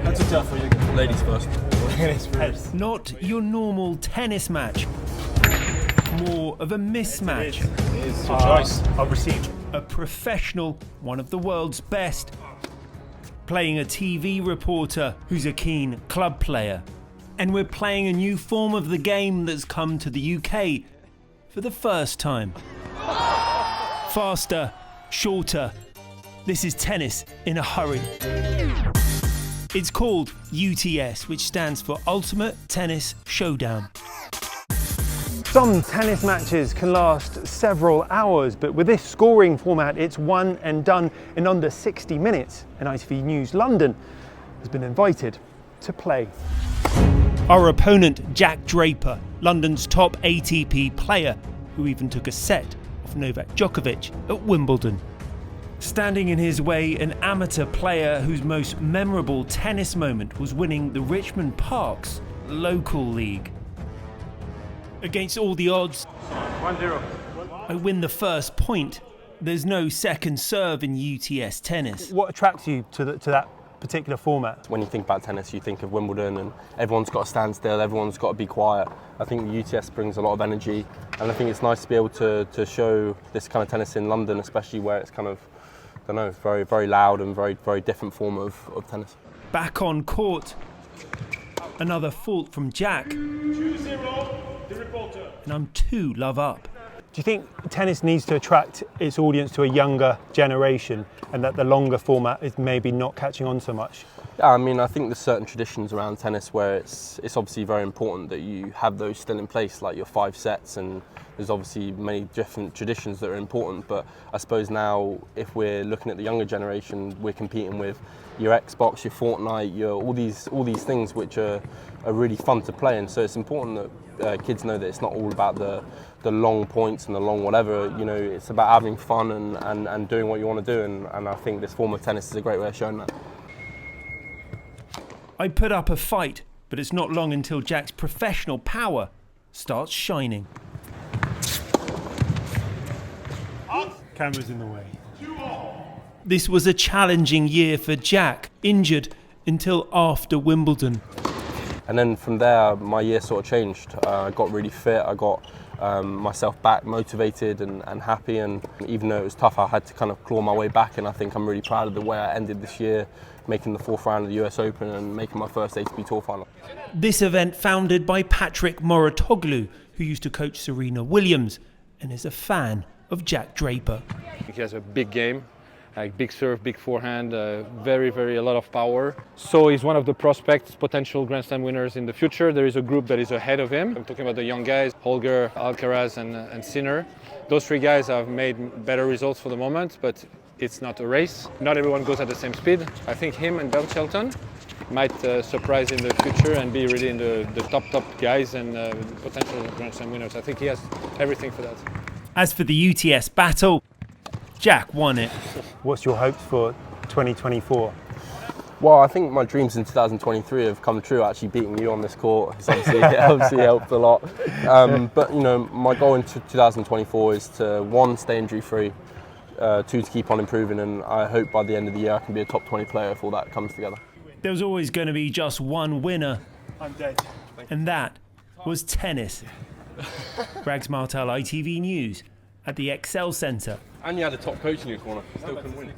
That's a tough for you. Ladies first. Ladies first. Not your normal tennis match. More of a mismatch. It is your choice. I've received a professional, one of the world's best, playing a TV reporter who's a keen club player. And we're playing a new form of the game that's come to the UK for the first time. Faster, shorter. This is tennis in a hurry. It's called UTS, which stands for Ultimate Tennis Showdown. Some tennis matches can last several hours, but with this scoring format, it's one and done in under 60 minutes. And ITV News London has been invited to play. Our opponent, Jack Draper, London's top ATP player, who even took a set off Novak Djokovic at Wimbledon. Standing in his way, an amateur player whose most memorable tennis moment was winning the Richmond Park's local league. Against all the odds, 1-0. I win the first point. There's no second serve in UTS tennis. What attracts you to that particular format? When you think about tennis, you think of Wimbledon and everyone's got to stand still, everyone's got to be quiet. I think the UTS brings a lot of energy, and I think it's nice to be able to show this kind of tennis in London, especially where it's kind of, I don't know, very, very loud and very, very different form of tennis. Back on court, another fault from Jack. 2-0, the reporter. And I'm 2-love up. Do you think tennis needs to attract its audience to a younger generation, and that the longer format is maybe not catching on so much? Yeah, I mean, I think there's certain traditions around tennis where it's obviously very important that you have those still in place, like your 5 sets, and there's obviously many different traditions that are important. But I suppose now, if we're looking at the younger generation, we're competing with your Xbox, your Fortnite, your all these things which are really fun to play, and so it's important that kids know that it's not all about the long points and the long whatever. You know, it's about having fun and doing what you want to do, and I think this form of tennis is a great way of showing that. I put up a fight, but it's not long until Jack's professional power starts shining. Camera's in the way. This was a challenging year for Jack, injured until after Wimbledon. And then from there, my year sort of changed. I got really fit, I got myself back motivated and happy, and even though it was tough, I had to kind of claw my way back, and I think I'm really proud of the way I ended this year, making the 4th round of the US Open and making my first ATP Tour final. This event founded by Patrick Mouratoglou, who used to coach Serena Williams and is a fan of Jack Draper. He has a big game, like big serve, big forehand, very a lot of power. So he's one of the prospects, potential Grand Slam winners in the future. There is a group that is ahead of him. I'm talking about the young guys, Holger, Alcaraz and Sinner. Those 3 guys have made better results for the moment, but it's not a race. Not everyone goes at the same speed. I think him and Ben Shelton might surprise in the future and be really in the top guys and potential Grand Slam winners. I think he has everything for that. As for the UTS battle, Jack won it. What's your hopes for 2024? Well, I think my dreams in 2023 have come true. Actually beating you on this court has obviously helped a lot. But you know, my goal in 2024 is to 1, stay injury free, 2, to keep on improving, and I hope by the end of the year I can be a top 20 player if all that comes together. There was always going to be just one winner, I'm dead. and that was tennis. Rags Martel, ITV News, at the Excel Centre. And you had a top coach in your corner, still couldn't win.